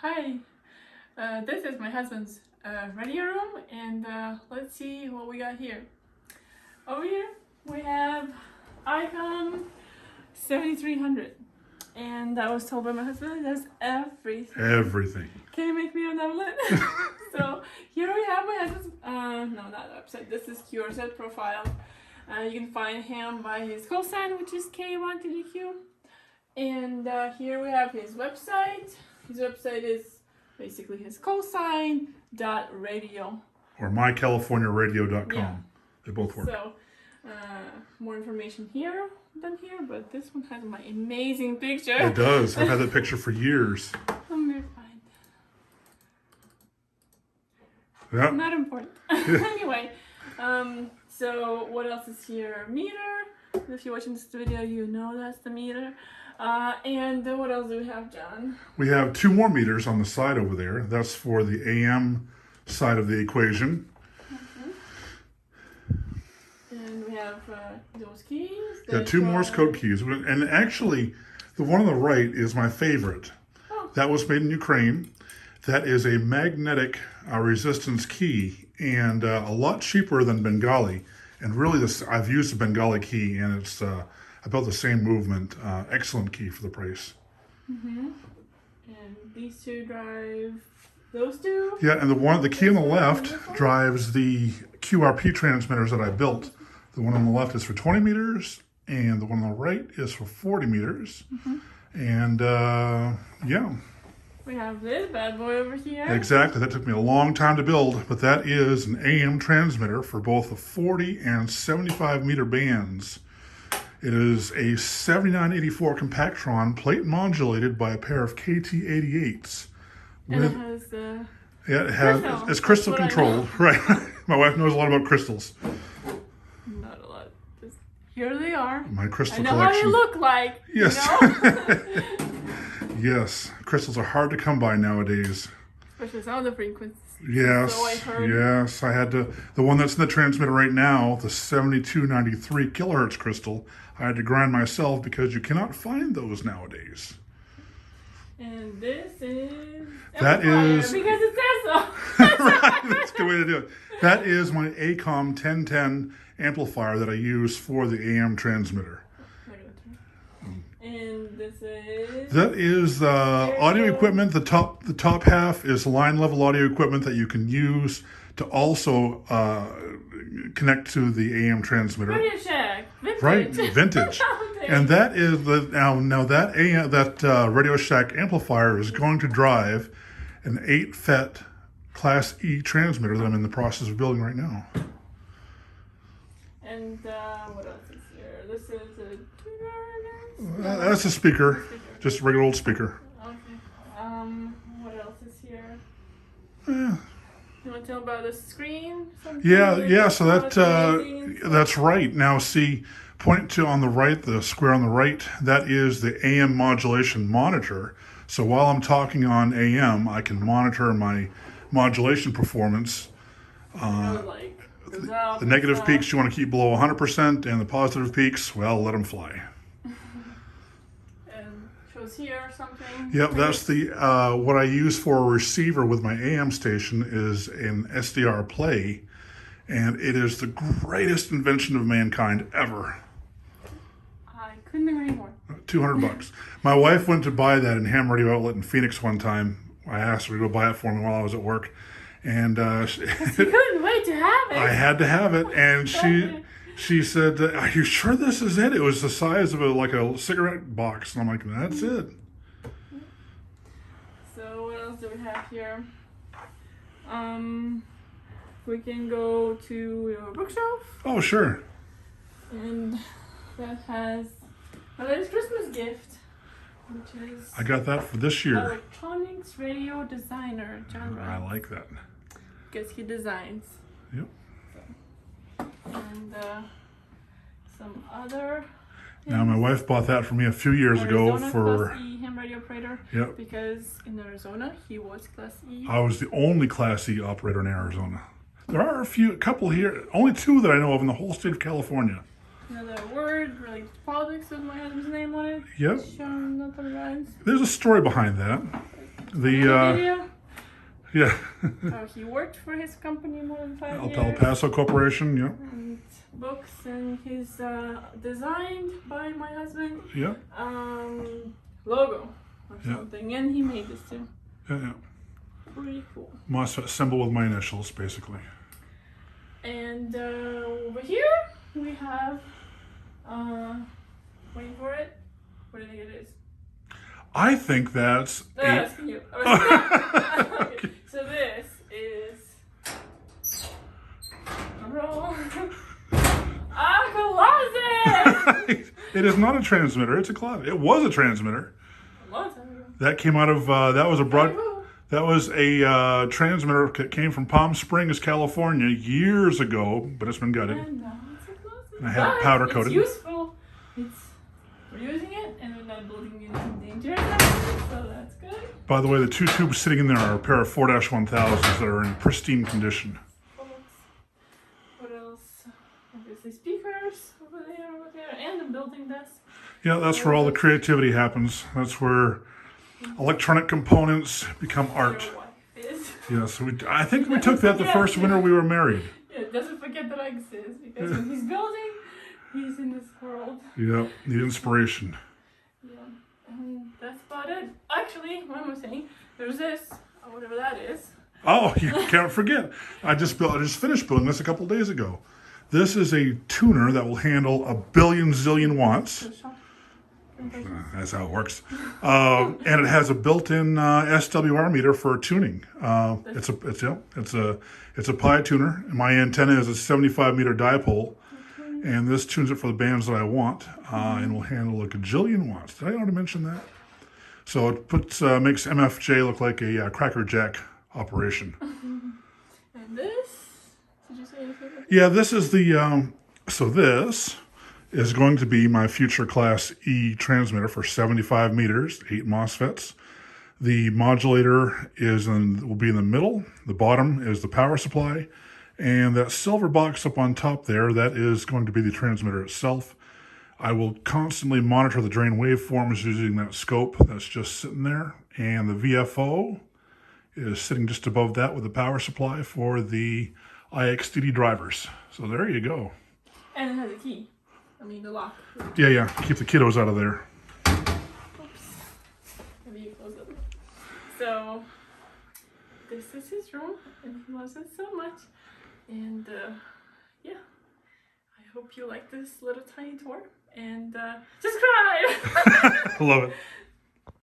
Hi, this is my husband's radio room, and let's see what we got here. Over here we have Icon 7300, and I was told by my husband it does everything. Everything. Can you make me an omelet? So here we have my husband's, no, not website, this is QRZ profile. You can find him by his call sign, which is K1TDQ. And here we have his website. His website is basically his callsign.radio. Or mycaliforniaradio.com. Yeah. They both work. So, more information here than here, but this one has my amazing picture. It does. I've had that picture for years. I'm gonna find. Yeah. Not important. Anyway, so what else is here? Meter. If you're watching this video, you know that's the meter. And what else do we have, John? We have two more meters on the side over there. That's for the AM side of the equation. And we have those keys. Yeah, two Morse code keys. And actually, the one on the right is my favorite. Oh. That was made in Ukraine. That is a magnetic resistance key and a lot cheaper than Bengali. And really, I've used the Bengali key, and it's about the same movement. Excellent key for the price. Mm-hmm. And these two drive those two? Yeah, and the key on the left drives the QRP transmitters that I built. The one on the left is for 20 meters, and the one on the right is for 40 meters. Mm-hmm. And yeah. We have this bad boy over here. Exactly. That took me a long time to build, but that is an AM transmitter for both the 40 and 75 meter bands. It is a 7984 Compactron plate modulated by a pair of KT88s. And it has It's crystal controlled. Right. My wife knows a lot about crystals. Not a lot. Just, here they are. My crystal I know collection. how they look like. Yes. You know? Yes. Crystals are hard to come by nowadays. Especially some of the frequencies. Yes. So I heard. Yes. I had to. The one that's in the transmitter right now, the 7293 kilohertz crystal, I had to grind myself because you cannot find those nowadays. And this is That is because it says so. Right, that's a good way to do it. That is my ACOM 1010 amplifier that I use for the AM transmitter. And this is That is audio equipment. The top half is line level audio equipment that you can use to also connect to the AM transmitter. Radio Shack. Vintage. Right, vintage. And that is that Radio Shack amplifier is going to drive an 8 FET Class E transmitter that I'm in the process of building right now. And what else is here? This is a tuner. That's a speaker, just a regular old speaker. Okay. What else is here? Yeah. You want to tell about the screen? Yeah. So that's right. Now, see, point to on the right, the square on the right. That is the AM modulation monitor. So while I'm talking on AM, I can monitor my modulation performance. The negative peaks you want to keep below 100%, and the positive peaks, well, let them fly. And shows here or something. Yep, that's the what I use for a receiver with my AM station is an SDR Play, and it is the greatest invention of mankind ever. I couldn't agree more. $200. My wife went to buy that in Ham Radio Outlet in Phoenix one time. I asked her to go buy it for me while I was at work, and You couldn't wait to have it. I had to have it, and she said, "Are you sure this is it?" It was the size of like a cigarette box, and I'm like, "That's it." So what else do we have here? We can go to your bookshelf, Oh, sure. and that has my latest Christmas gift, which is I got that for this year. electronics radio designer John I Rines, like that. because he designs. Yep. And some other. Now, my wife bought that for me a few years ago Arizona for. Class E ham radio operator. Yep. Because in Arizona he was Class E. I was the only Class E operator in Arizona. There are a couple here, only two that I know of in the whole state of California. Another word related to politics with my husband's name on it. Yep. Shown up on the rise. There's a story behind that. Video. Yeah. He worked for his company more than 5 years. El Paso Corporation, yeah. And books, and he's designed by my husband. Yeah. Logo or something, and he made this too. Yeah. Pretty cool. MOSFET symbol with my initials, basically. And over here we have, wait for it. What do you think it is? I think that's You. Okay. So this is roll. Closet. It is not a transmitter. It's a closet. It was a transmitter. A long time ago. That came out of that was a transmitter that came from Palm Springs, California, years ago, but it's been gutted. And now it's a closet. And I had it powder coated. It's useful. We're using it, and we're not building anything dangerous, so that's good. By the way, the two tubes sitting in there are a pair of 4-1000s that are in pristine condition. What else? Obviously speakers over there, and the building desk. Yeah, that's where all the creativity happens. That's where electronic components become art. Your wife is. Yes, I think we took that the first winter we were married. Yeah, doesn't forget that I exist, because when he's building, he's in this world. Yeah, the inspiration. Yeah, and that's about it. Actually, one more thing. There's this, or whatever that is. Oh, you can't forget. I just finished building this a couple days ago. This is a tuner that will handle a billion zillion watts. That's how it works. And it has a built-in SWR meter for tuning. It's a pi tuner. My antenna is a 75-meter dipole, and this tunes it for the bands that I want, and will handle a gajillion watts. Did I already mention that? So it makes MFJ look like a Cracker Jack operation. And this? Did you say anything? Yeah, this is the. So this is going to be my future Class E transmitter for 75 meters, 8 MOSFETs. The modulator will be in the middle. The bottom is the power supply. And that silver box up on top there, that is going to be the transmitter itself. I will constantly monitor the drain waveforms using that scope that's just sitting there. And the VFO is sitting just above that with the power supply for the IXDD drivers. So there you go. And it has a key. I mean, the lock. Yeah. Keep the kiddos out of there. Oops. Maybe you close it. So, this is his room, and he loves it so much. And, yeah. I hope you like this little tiny tour. And, subscribe! Love it.